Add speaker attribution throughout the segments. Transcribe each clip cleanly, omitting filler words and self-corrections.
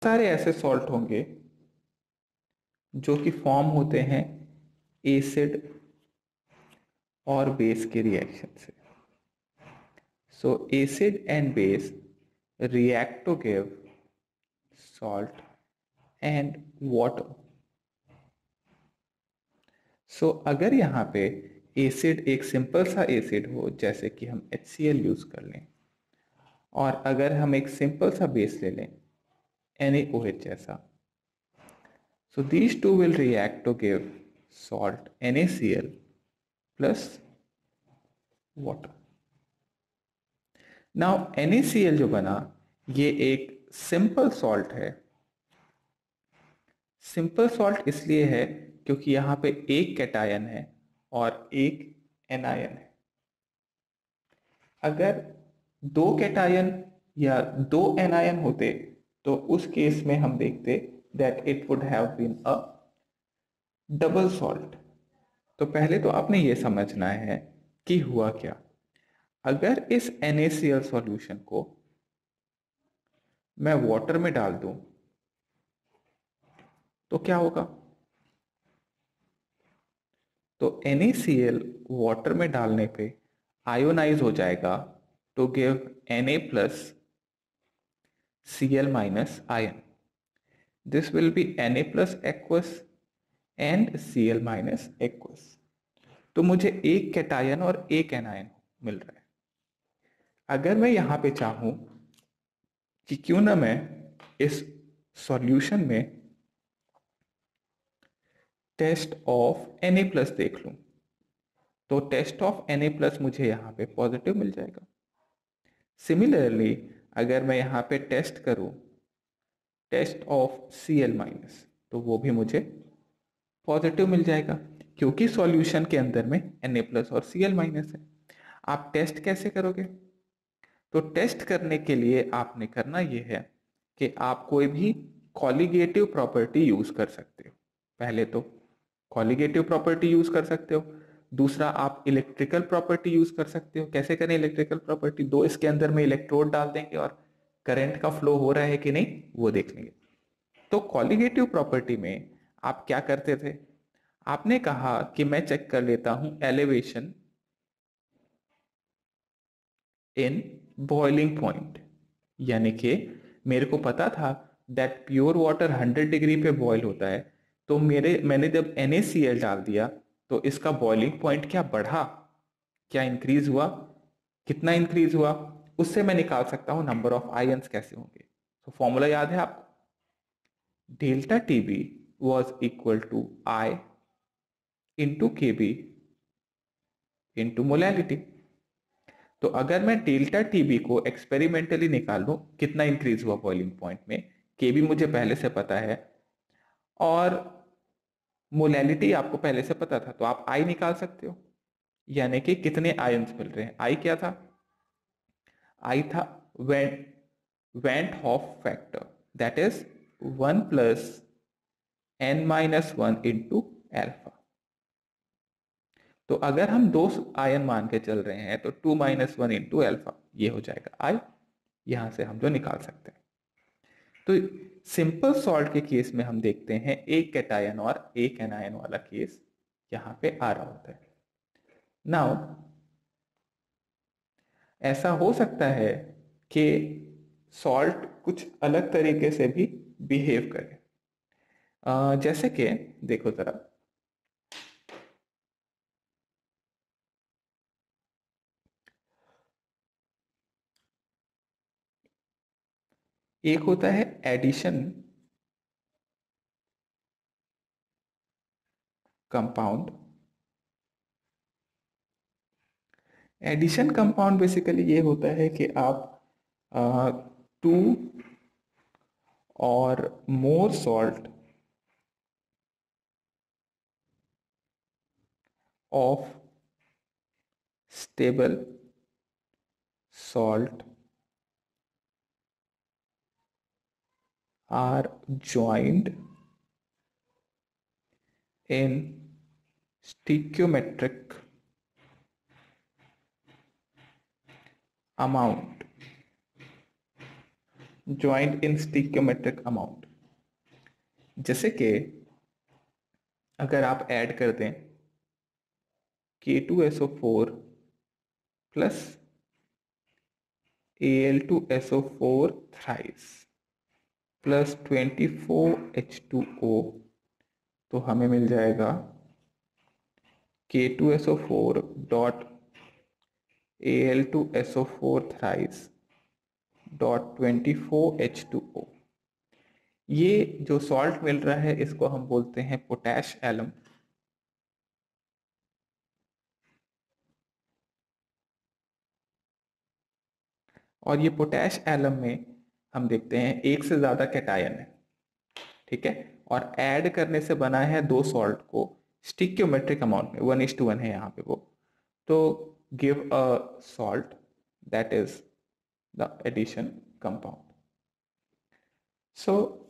Speaker 1: सारे ऐसे सॉल्ट होंगे जो कि फॉर्म होते हैं एसिड और बेस के रिएक्शन से। सो acid and base react to give salt and water. सो अगर यहाँ पे एसिड एक सिंपल सा एसिड हो, जैसे कि हम HCl यूज कर लें, और अगर हम एक सिंपल सा बेस ले लें NaOH जैसा, so these two will react to give salt NaCl plus water. Now NaCl जो बना ये एक सिंपल सॉल्ट है। सिंपल सॉल्ट इसलिए है क्योंकि यहां पे एक कैटायन है और एक एनायन है। अगर दो कैटायन या दो एनायन होते तो उस केस में हम देखते that it would have been a double salt. तो पहले तो आपने ये समझना है कि हुआ क्या। अगर इस NaCl सॉल्यूशन को मैं वाटर में डाल दूं तो क्या होगा। तो NaCl वाटर में डालने पे आयोनाइज हो जाएगा to give Na plus Cl minus ion. This will be Na plus aqueous and Cl minus aqueous. तो मुझे एक कैटायन और एक एनायन मिल रहा है। अगर मैं यहां पे चाहूं कि क्यों ना मैं इस सॉल्यूशन में टेस्ट ऑफ Na प्लस देख लूं, तो टेस्ट ऑफ Na प्लस मुझे यहां पे पॉजिटिव मिल जाएगा। सिमिलरली अगर मैं यहां पे टेस्ट करूं टेस्ट ऑफ Cl माइनस, तो वो भी मुझे पॉजिटिव मिल जाएगा क्योंकि सॉल्यूशन के अंदर में Na प्लस और Cl माइनस है। आप टेस्ट कैसे करोगे। तो टेस्ट करने के लिए आपने करना यह है कि आप कोई भी कॉलिगेटिव प्रॉपर्टी यूज कर सकते हो। पहले तो कॉलिगेटिव प्रॉपर्टी यूज कर सकते हो। दूसरा आप इलेक्ट्रिकल प्रॉपर्टी यूज कर सकते हो। कैसे करें इलेक्ट्रिकल प्रॉपर्टी। दो इसके अंदर में इलेक्ट्रोड डाल देंगे और करंट का फ्लो हो रहा है कि नहीं वो देख लेंगे। तो कॉलिगेटिव प्रॉपर्टी में आप क्या करते थे। आपने कहा कि मैं चेक कर लेता हूं एलिवेशन इन बॉइलिंग पॉइंट, यानी कि मेरे को पता था दैट प्योर वाटर 100 डिग्री पे बॉईल होता है। तो मैंने जब NaCl डाल दिया तो इसका बॉइलिंग पॉइंट क्या बढ़ा, क्या इंक्रीज हुआ, कितना इंक्रीज हुआ, उससे मैं निकाल सकता हूं नंबर ऑफ आयंस कैसे होंगे। तो फॉर्मूला याद है आपको। Delta TB was equal to I into KB into molality. तो अगर मैं डेल्टा TB को एक्सपेरिमेंटली निकाल लूं कितना इंक्रीज हुआ बॉइलिंग पॉइंट में, KB मुझे पहले से पता है और मोलैलिटी आपको पहले से पता था, तो आप आई निकाल सकते हो, यानी कि कितने आयंस मिल रहे हैं। आई क्या था, आई था went half factor, that is 1 plus n-1 into alpha. तो अगर हम दो आयन मान के चल रहे हैं तो 2-1 इंटू एल्फा ये हो जाएगा आई। यहां से हम जो निकाल सकते हैं। तो सिंपल सॉल्ट के केस में हम देखते हैं एक कैटायन और एक एनायन वाला केस यहां पे आ रहा होता है। नाउ ऐसा हो सकता है कि सॉल्ट कुछ अलग तरीके से भी बिहेव करे। जैसे कि देखो जरा, एक होता है addition compound. Addition compound basically ये होता है कि आप two or more salt of stable salt are joined in stoichiometric amount joint in stoichiometric amount. जैसे कि अगर आप ऐड कर दें K2SO4 plus Al2SO4 thrice plus 24H2O, तो हमें मिल जाएगा K2SO4 dot Al2SO4 thrice dot 24H2O। ये जो सॉल्ट मिल रहा है इसको हम बोलते हैं पोटैश एलम। और ये पोटैश एलम में हम देखते हैं एक से ज्यादा कैटायन है, ठीक है, और ऐड करने से बना है दो सॉल्ट को स्टिक्योमेट्रिक अमाउंट में, 1:1 है यहाँ पे वो, तो give a salt that is the addition compound. So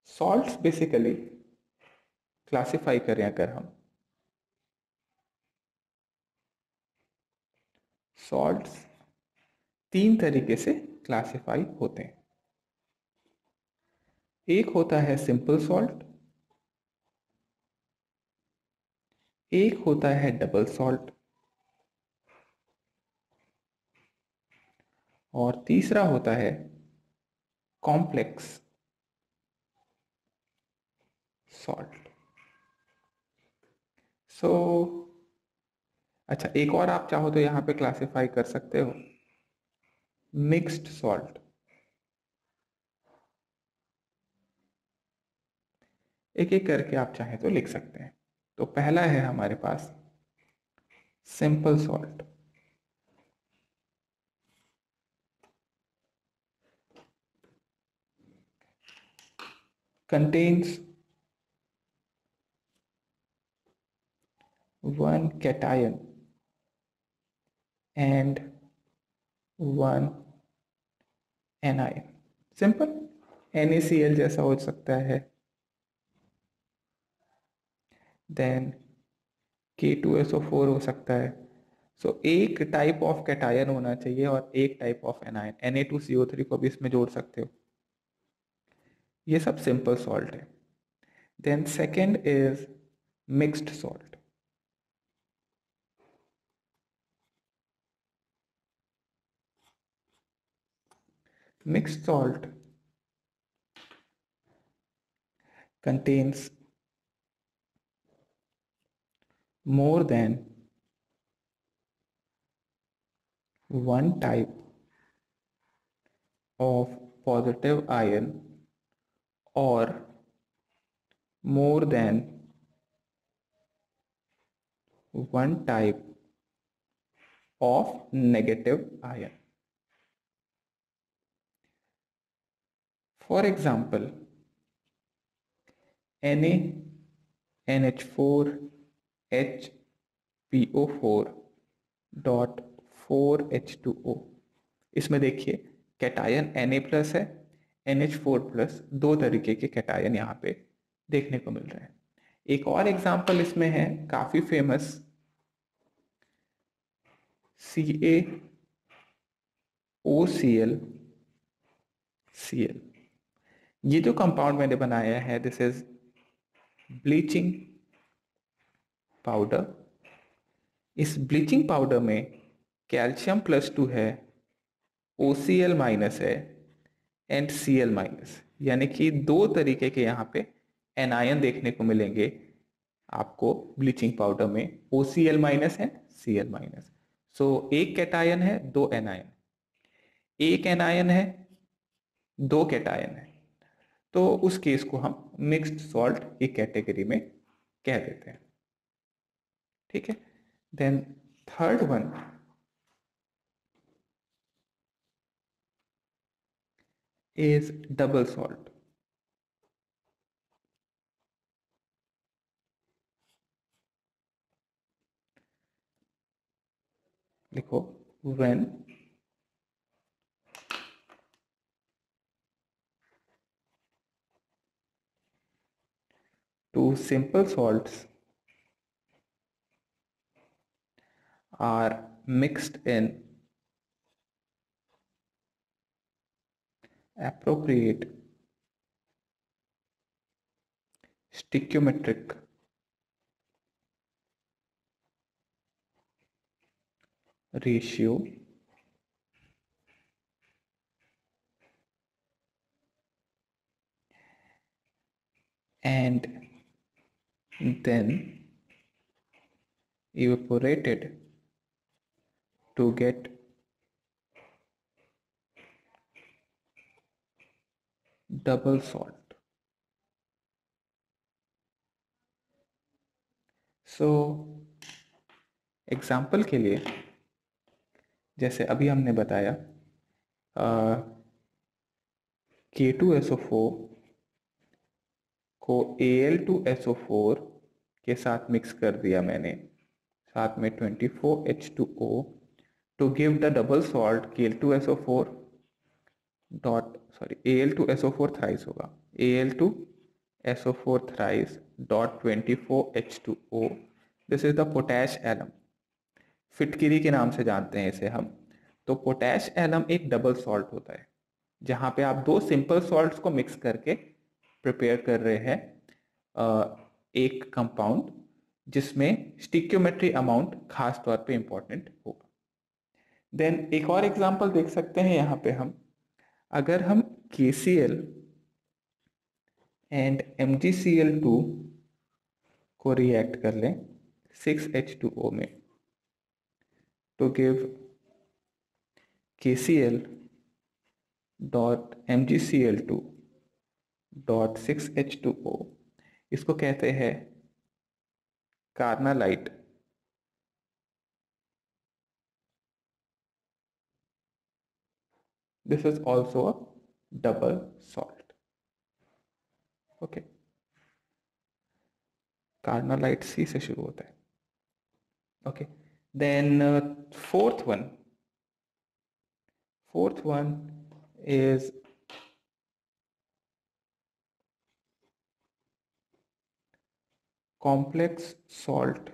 Speaker 1: salts basically classify करें अगर हम, सॉल्ट्स तीन तरीके से क्लासिफाई होते हैं। एक होता है सिंपल सॉल्ट, एक होता है डबल सॉल्ट, और तीसरा होता है कॉम्प्लेक्स सॉल्ट। सो अच्छा, एक और आप चाहो तो यहाँ पे क्लासिफाई कर सकते हो, मिक्स्ड सॉल्ट। एक एक करके आप चाहें तो लिख सकते हैं। तो पहला है हमारे पास simple salt. Contains one cation and one anion. Simple, NaCl जैसा हो सकता है, देन K2SO4 हो सकता है। सो एक टाइप ऑफ कैटायन होना चाहिए और एक टाइप ऑफ एनायन, Na2CO3 को भी इसमें जोड़ सकते हो। ये सब सिंपल सॉल्ट है। Then second is mixed salt. Mixed salt contains more than one type of positive ion or more than one type of negative ion. For example, Na, NH4, HPO4 dot 4H2O। इसमें देखिए cation Na plus है, NH4 plus, दो तरीके के cation यहाँ पे देखने को मिल रहे हैं। एक और एग्जांपल इसमें है काफी फेमस, CaOCl Cl। ये जो कंपाउंड मैंने बनाया है दिस इज ब्लीचिंग पाउडर। इस ब्लीचिंग पाउडर में कैल्शियम +2 है, OCl माइनस है एंड Cl माइनस, यानी कि दो तरीके के यहाँ पे एनायन देखने को मिलेंगे आपको ब्लीचिंग पाउडर में, OCl माइनस है, Cl माइनस। सो एक कैटायन है, दो एनायन, एक एनायन है, दो कैटायन है, तो उस केस को हम मिक्स्ड सॉल्ट की कैटेगरी में कह देते हैं, ठीक है। Then third one is double salt. लिखो, when two simple salts are mixed in appropriate stoichiometric ratio and then evaporated to get double salt. So example के लिए जैसे अभी हमने बताया K2SO4 को Al2SO4 के साथ मिक्स कर दिया मैंने, साथ में 24H2O to give the double salt Kl2SO4 dot Al2SO4 thrice होगा, Al2SO4 thrice dot 24H2O, this is the potash alum, फिटकिरी के नाम से जानते हैं इसे हम। तो पोटैश एलम एक डबल सॉल्ट होता है जहां पे आप दो सिंपल सॉल्ट्स को मिक्स करके प्रिपेयर कर रहे हैं एक कंपाउंड जिसमें स्टिक्योमेट्री अमाउंट खास तौर पे इंपॉर्टेंट होगा। देन एक और एग्जांपल देख सकते हैं यहाँ पे हम, अगर हम KCl एंड MgCl2 को रिएक्ट कर लें 6H2O में to give KCl dot MgCl2 dot 6H2O, इसको कहते हैं carnallite this is also a double salt. Okay, carnallite C से शुरू होता है। Okay, then fourth one is complex salt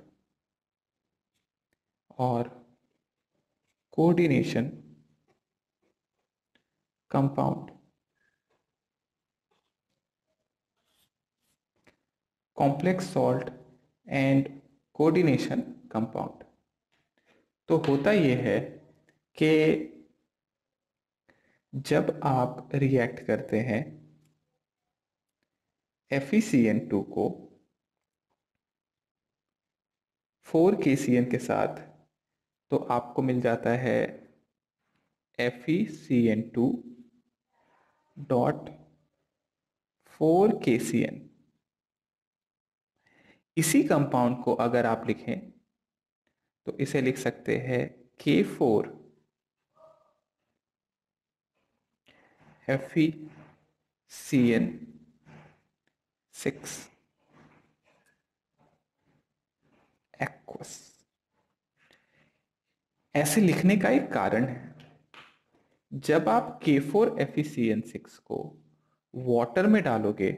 Speaker 1: और coordination compound। Complex salt and coordination compound, तो होता यह है कि जब आप रिएक्ट करते हैं FeCN2 को 4KCN के साथ तो आपको मिल जाता है FeCN2 डॉट 4KCN। इसी कंपाउंड को अगर आप लिखें तो इसे लिख सकते हैं K4 FeCN6 एक्वस। ऐसे लिखने का एक कारण है, जब आप K4 FeCN6 को वाटर में डालोगे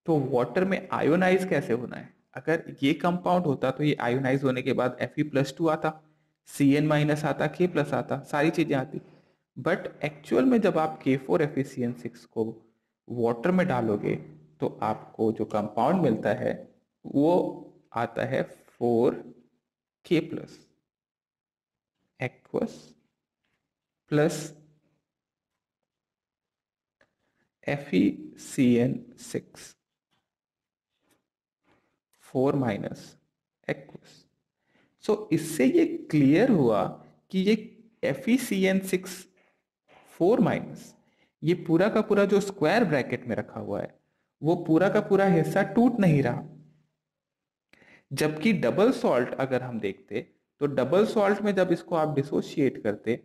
Speaker 1: तो वाटर में आयोनाइज कैसे होना है। अगर ये कंपाउंड होता तो ये आयोनाइज होने के बाद Fe+2 आता, Cn- आता, K+ आता, सारी चीजें आती। बट एक्चुअल में जब आप K4 FeCN6 को वाटर में डालोगे तो आपको जो कंपाउंड मिलता है वो आता है 4K+ aqueous plus FeCN6 4- aqueous. सो इससे ये क्लियर हुआ कि ये FeCN6 4- ये पूरा का पूरा जो स्क्वायर ब्रैकेट में रखा हुआ है वो पूरा का पूरा हिस्सा टूट नहीं रहा। जबकि डबल सॉल्ट अगर हम देखते तो डबल सॉल्ट में जब इसको आप डिसोशिएट करते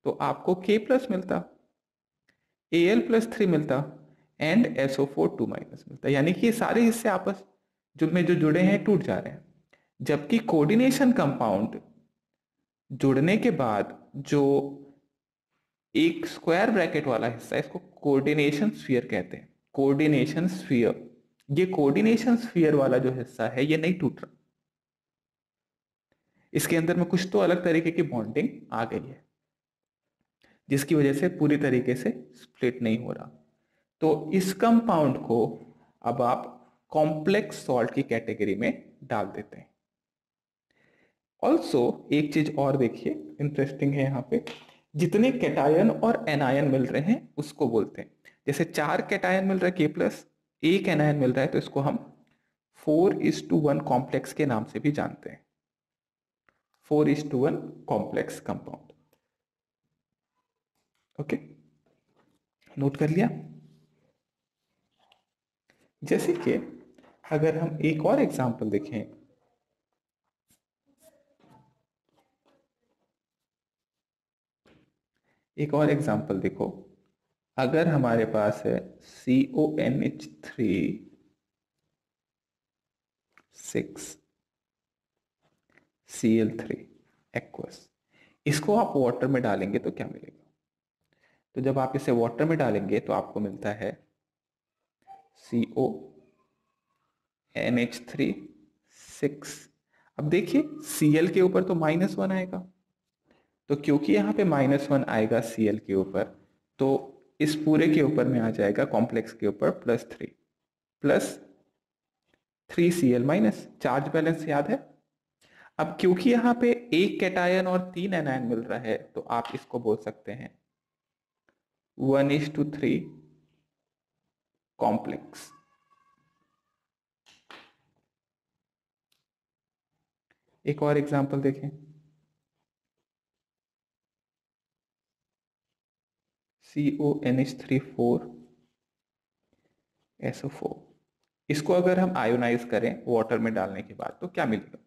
Speaker 1: तो आपको K+ मिलता, Al+3 मिलता एंड SO4 2- मिलता, यानी कि ये सारे हिस्से आपस में जो जुड़े हैं टूट जा रहे हैं। जबकि कोऑर्डिनेशन कंपाउंड जुड़ने के बाद जो एक स्क्वायर ब्रैकेट वाला हिस्सा है इसको कोऑर्डिनेशन स्फीयर कहते हैं। कोऑर्डिनेशन स्फीयर, ये कोऑर्डिनेशन स्फीयर वाला जो हिस्सा है ये नहीं टूट रहा, इसके अंदर में कुछ तो अलग तरीके की बॉन्डिंग आ गई है। जिसकी वजह से पूरी तरीके से स्प्लिट नहीं हो रहा। तो इस कंपाउंड को अब आप कॉम्प्लेक्स सॉल्ट की कैटेगरी में डाल देते हैं। ऑल्सो एक चीज और देखिए, इंटरेस्टिंग है यहाँ पे, जितने कैटायन और एनायन मिल रहे हैं उसको बोलते हैं, जैसे 4 कैटायन मिल रहा है K+, 1 एनायन मिल रहा है, तो इसको हम 4:1 कॉम्प्लेक्स के नाम से भी जानते हैं, 4:1 कॉम्प्लेक्स कंपाउंड। ओके, नोट कर लिया। जैसे कि अगर हम एक और एग्जांपल देखें, एक और एग्जांपल देखो, अगर हमारे पास है CONH3 6Cl3 एक्वस, इसको आप वाटर में डालेंगे तो क्या मिलेगा? तो जब आप इसे वाटर में डालेंगे तो आपको मिलता है CONH3 6। अब देखिए Cl के ऊपर तो -1 आएगा, तो क्योंकि यहाँ पे -1 आएगा Cl के ऊपर, तो इस पूरे के ऊपर में आ जाएगा कॉम्प्लेक्स के ऊपर +3 चार्ज बैलेंस याद है। अब क्योंकि यहाँ पे 1 कैटायन और 3 एनायन मिल रहा है, तो आप इसको बोल सकते हैं 1:3 कॉम्प्लेक्स। एक और एग्जांपल देखें, CONH3 4SO4, इसको अगर हम आयोनाइज करें वाटर में डालने के बाद तो क्या मिलेगा?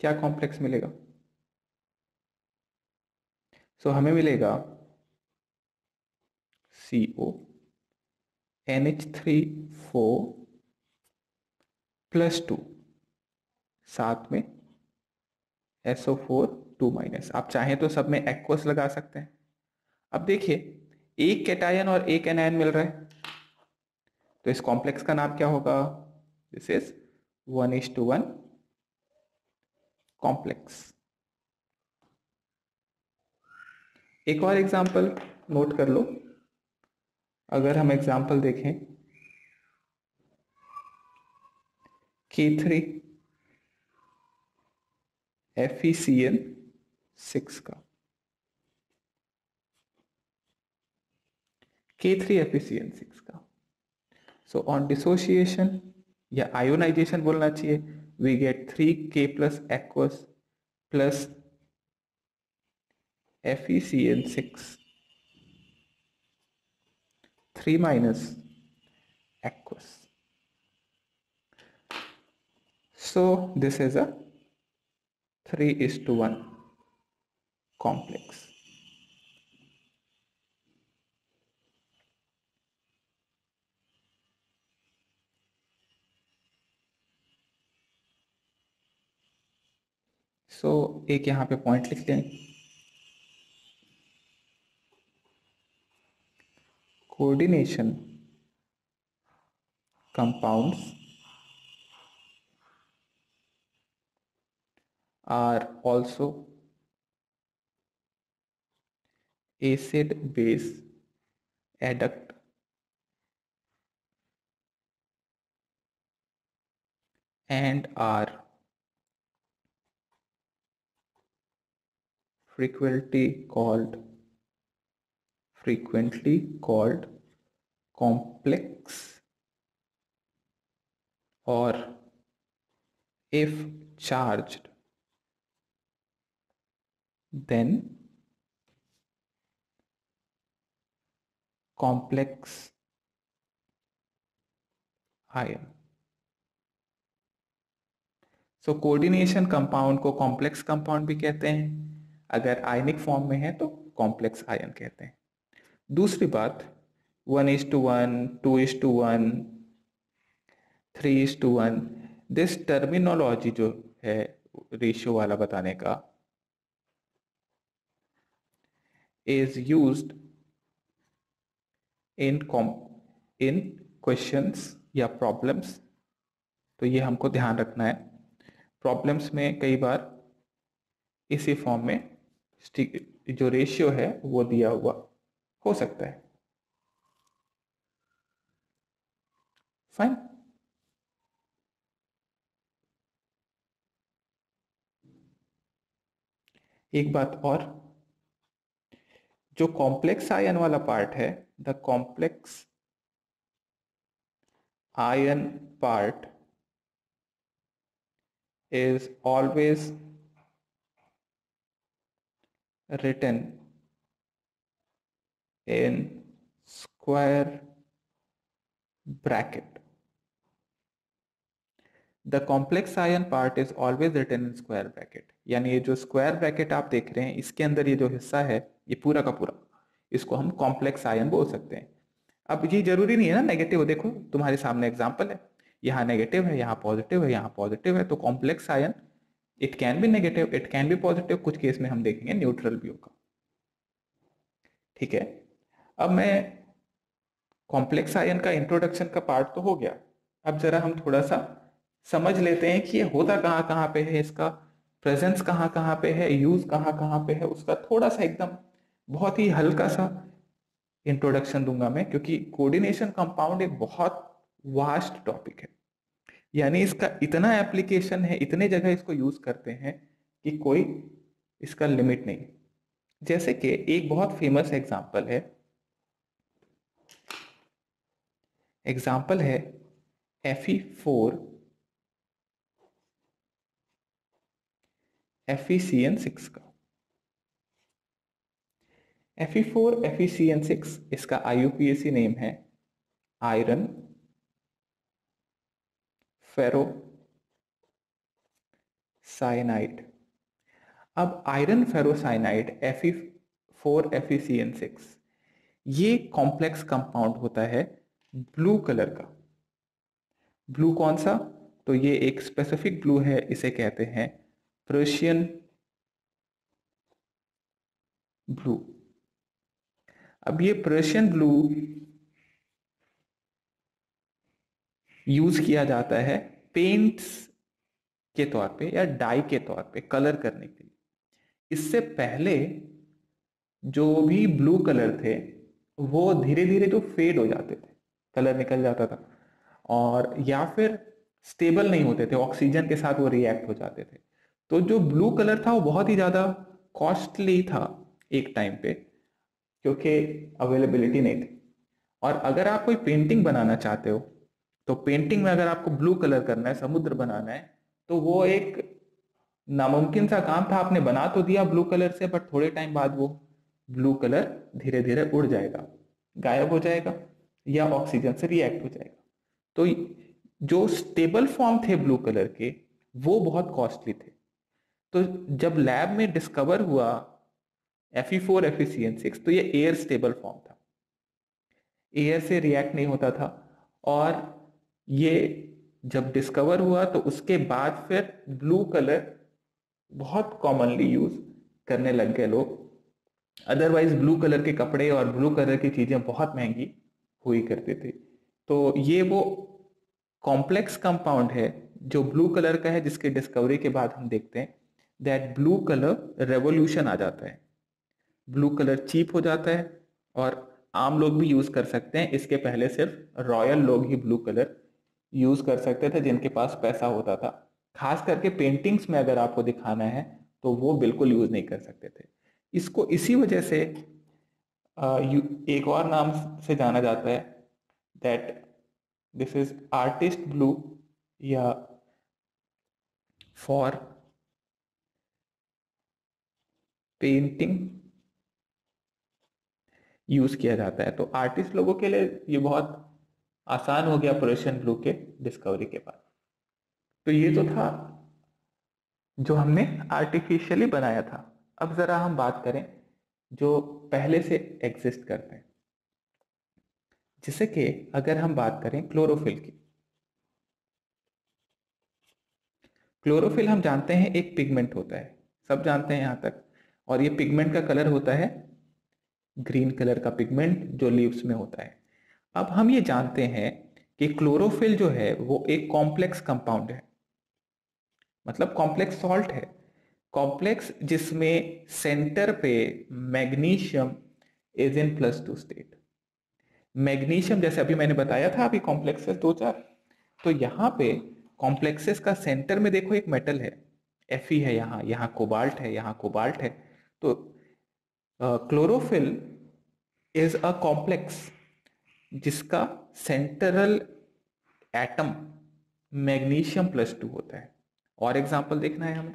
Speaker 1: क्या कॉम्प्लेक्स मिलेगा? सो हमें मिलेगा CONH3 4+2, साथ में SO4 2-। आप चाहें तो सब में एक्वस लगा सकते हैं। अब देखिए, 1 कैटायन और 1 एनायन मिल रहा है, तो इस कॉम्प्लेक्स का नाम क्या होगा? This is 1:1 complex. एक और एग्जांपल नोट कर लो, अगर हम एग्जांपल देखें K3 FeCl6 का, K3 FeCl6 का, सो ऑन डिसोसिएशन या आयोनाइजेशन बोलना चाहिए, we get 3K+ aqueous plus FeCl6 3- aqueous. So this is a 3:1 complex. So एक यहाँ पे पॉइंट लिख लें, coordination compounds are also acid base adduct and are frequently called complex, or if charged then complex ion. So coordination compound को complex compound भी कहते हैं, अगर आयनिक फॉर्म में है तो कॉम्प्लेक्स आयन कहते हैं। दूसरी बात, 1:1, 2:1, 3:1, दिस टर्मिनोलॉजी जो है रेशियो वाला बताने का, is used in in questions या प्रॉब्लम्स, तो ये हमको ध्यान रखना है। प्रॉब्लम्स में कई बार इसी फॉर्म में जो रेशियो है वो दिया हुआ हो सकता है। फाइन। एक बात और, जो कॉम्प्लेक्स आयन वाला पार्ट है, the complex ion part is always written in square bracket. The complex ion part is always written in square bracket. यानी ये जो स्क्वायर ब्रैकेट आप देख रहे हैं, इसके अंदर ये जो हिस्सा है, ये पूरा का पूरा, इसको हम कॉम्प्लेक्स आयन बोल सकते हैं। अब ये जरूरी नहीं है ना नेगेटिव, देखो तुम्हारे सामने एग्जांपल है, यहाँ नेगेटिव है, यहाँ पॉजिटिव है, यहाँ पॉजिटिव है, तो complex ion it can be negative, it can be positive, कुछ केस में हम देखेंगे न्यूट्रल भी होगा। ठीक है, अब मैं कॉम्प्लेक्स आयन का इंट्रोडक्शन का पार्ट तो हो गया, अब जरा हम थोड़ा सा समझ लेते हैं कि ये होता कहाँ कहाँ पे है, इसका प्रेजेंस कहाँ कहाँ पे है, यूज कहाँ कहाँ पे है, उसका थोड़ा सा एकदम बहुत ही हल्का सा इंट्रोडक्शन दूंगा मैं, क्योंकि कोऑर्डिनेशन कंपाउंड एक बहुत वास्ट टॉपिक है, यानी इसका इतना एप्लीकेशन है, इतने जगह इसको यूज करते हैं कि कोई इसका लिमिट नहीं। जैसे कि एक बहुत फेमस एग्जाम्पल है Fe4 FeCN6 का। Fe4 FeCN6 इसका IUPAC नेम है आयरन फेरो साइनाइड। अब आयरन फेरोसाइनाइड Fe4 FeCN6 ये कॉम्प्लेक्स कंपाउंड होता है ब्लू कलर का। ब्लू कौन सा? तो ये एक स्पेसिफिक ब्लू है, इसे कहते हैं पर्शियन ब्लू। अब ये पर्शियन ब्लू यूज किया जाता है पेंट्स के तौर पे या डाई के तौर पे कलर करने के लिए। इससे पहले जो भी ब्लू कलर थे वो धीरे धीरे जो फेड हो जाते थे, कलर निकल जाता था, और या फिर स्टेबल नहीं होते थे, ऑक्सीजन के साथ वो रिएक्ट हो जाते थे। तो जो ब्लू कलर था वो बहुत ही ज्यादा कॉस्टली था एक टाइम पे, क्योंकि अवेलेबिलिटी नहीं थी। और अगर आप कोई पेंटिंग बनाना चाहते हो, तो पेंटिंग में अगर आपको ब्लू कलर करना है, समुद्र बनाना है, तो वो एक नामुमकिन सा काम था। आपने बना तो दिया ब्लू कलर से, बट थोड़े टाइम बाद वो ब्लू कलर धीरे धीरे उड़ जाएगा, गायब हो जाएगा, या ऑक्सीजन से रिएक्ट हो जाएगा। तो जो स्टेबल फॉर्म थे ब्लू कलर के वो बहुत कॉस्टली थे। तो जब लैब में डिस्कवर हुआ Fe4 FeCN6, तो ये एयर स्टेबल फॉर्म था, एयर से रिएक्ट नहीं होता था। और ये जब डिस्कवर हुआ तो उसके बाद फिर ब्लू कलर बहुत कॉमनली यूज करने लग गए लोग। अदरवाइज ब्लू कलर के कपड़े और ब्लू कलर की चीजें बहुत महंगी हुई करती थी। तो ये वो कॉम्प्लेक्स कंपाउंड है जो ब्लू कलर का है, जिसके डिस्कवरी के बाद हम देखते हैं दैट ब्लू कलर रेवोल्यूशन आ जाता है, ब्लू कलर चीप हो जाता है, और आम लोग भी यूज कर सकते हैं। इसके पहले सिर्फ रॉयल लोग ही ब्लू कलर यूज कर सकते थे, जिनके पास पैसा होता था। खास करके पेंटिंग्स में अगर आपको दिखाना है तो वो बिल्कुल यूज नहीं कर सकते थे। इसको इसी वजह से एक और नाम से जाना जाता है, that this is artist blue, या फॉर पेंटिंग यूज किया जाता है। तो आर्टिस्ट लोगों के लिए ये बहुत आसान हो गया पर्शियन ब्लू के डिस्कवरी के बाद। तो ये तो था जो हमने आर्टिफिशियली बनाया था। अब जरा हम बात करें जो पहले से एग्जिस्ट करते हैं, जैसे कि अगर हम बात करें क्लोरोफिल की। क्लोरोफिल हम जानते हैं एक पिगमेंट होता है, सब जानते हैं यहां तक, और ये पिगमेंट का कलर होता है ग्रीन कलर का पिगमेंट जो लीव्स में होता है। अब हम ये जानते हैं कि क्लोरोफिल जो है वो एक कॉम्प्लेक्स कंपाउंड है, मतलब कॉम्प्लेक्स सॉल्ट है। कॉम्प्लेक्स जिसमें सेंटर पे magnesium is in +2 state. Magnesium जैसे अभी मैंने बताया था अभी कॉम्प्लेक्सेस दो चार, तो यहाँ पे कॉम्प्लेक्सेस का सेंटर में देखो एक मेटल है, Fe है, यहाँ कोबाल्ट है, यहाँ कोबाल्ट है। तो क्लोरोफिल इज अ कॉम्प्लेक्स जिसका सेंट्रल एटम मैग्नीशियम +2 होता है। और एग्जांपल देखना है हमें,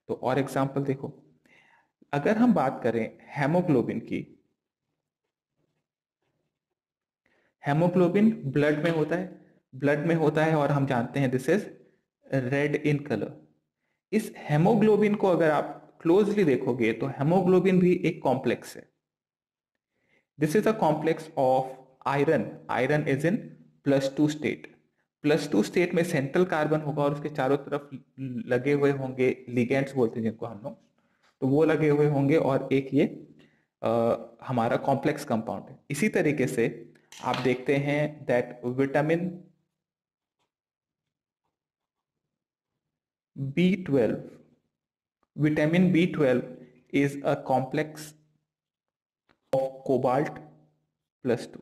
Speaker 1: तो और एग्जांपल देखो, अगर हम बात करें हेमोग्लोबिन की, हेमोग्लोबिन ब्लड में होता है, ब्लड में होता है और हम जानते हैं this is red in colour. इस हेमोग्लोबिन को अगर आप क्लोजली देखोगे तो हेमोग्लोबिन भी एक कॉम्प्लेक्स है। This is a complex of iron, iron is in +2 state. +2 state में सेंट्रल कार्बन होगा और उसके चारों तरफ लगे हुए होंगे लिगेंड्स बोलते हैं जिनको हम लोग, तो वो लगे हुए होंगे और एक ये हमारा कॉम्प्लेक्स कंपाउंड है। इसी तरीके से आप देखते हैं that vitamin B12, vitamin B12 is a complex of cobalt +2।